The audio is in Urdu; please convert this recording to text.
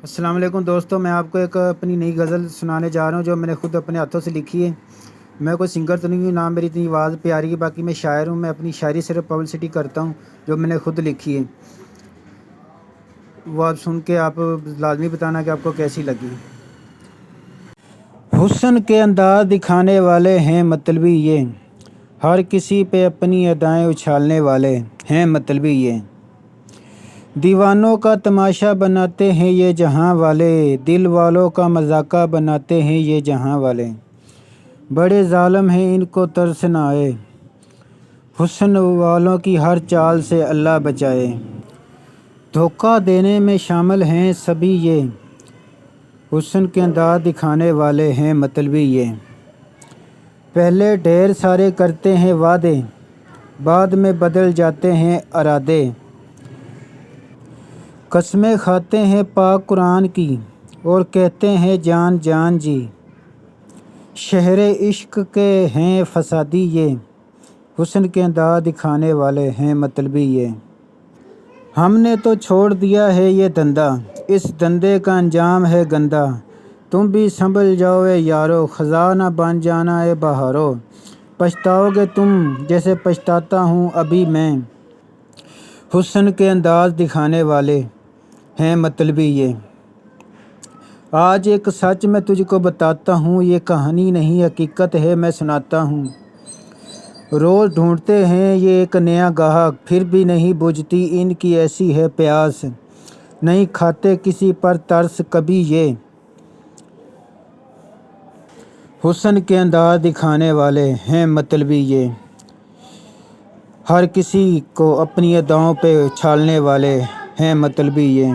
السلام علیکم دوستوں، میں آپ کو ایک اپنی نئی غزل سنانے جا رہا ہوں جو میں نے خود اپنے ہاتھوں سے لکھی ہے۔ میں کوئی سنگر تو نہیں ہوں، نہ میری اتنی آواز پیاری ہے، باقی میں شاعر ہوں۔ میں اپنی شاعری صرف پبلسٹی کرتا ہوں جو میں نے خود لکھی ہے، وہ آپ سن کے آپ لازمی بتانا کہ آپ کو کیسی لگی۔ حسن کے انداز دکھانے والے ہیں مطلبی یہ، ہر کسی پہ اپنی ادائیں اچھالنے والے ہیں مطلبی یہ۔ دیوانوں کا تماشا بناتے ہیں یہ جہاں والے، دل والوں کا مذاقہ بناتے ہیں یہ جہاں والے۔ بڑے ظالم ہیں ان کو ترس نہ آئے، حسن والوں کی ہر چال سے اللہ بچائے۔ دھوکہ دینے میں شامل ہیں سبھی یہ، حسن کے انداز دکھانے والے ہیں مطلبی یہ۔ پہلے ڈھیر سارے کرتے ہیں وعدے، بعد میں بدل جاتے ہیں ارادے۔ قسمیں کھاتے ہیں پاک قرآن کی اور کہتے ہیں جان جان جی۔ شہر عشق کے ہیں فسادی یہ، حسن کے انداز دکھانے والے ہیں مطلبی یہ۔ ہم نے تو چھوڑ دیا ہے یہ دھندا، اس دھندے کا انجام ہے گندا۔ تم بھی سنبھل جاؤ اے یارو، خزانہ بن جانا اے بہارو۔ پچھتاؤ گے تم جیسے پچھتاتا ہوں ابھی میں، حسن کے انداز دکھانے والے ہیں مطلبی یہ۔ آج ایک سچ میں تجھ کو بتاتا ہوں، یہ کہانی نہیں حقیقت ہے میں سناتا ہوں۔ روز ڈھونڈتے ہیں یہ ایک نیا گاہک، پھر بھی نہیں بجھتی ان کی ایسی ہے پیاس۔ نہیں کھاتے کسی پر ترس کبھی یہ، حسن کے انداز دکھانے والے ہیں مطلبی یہ۔ ہر کسی کو اپنی اداؤں پہ اچھالنے والے ہیں مطلبی یہ۔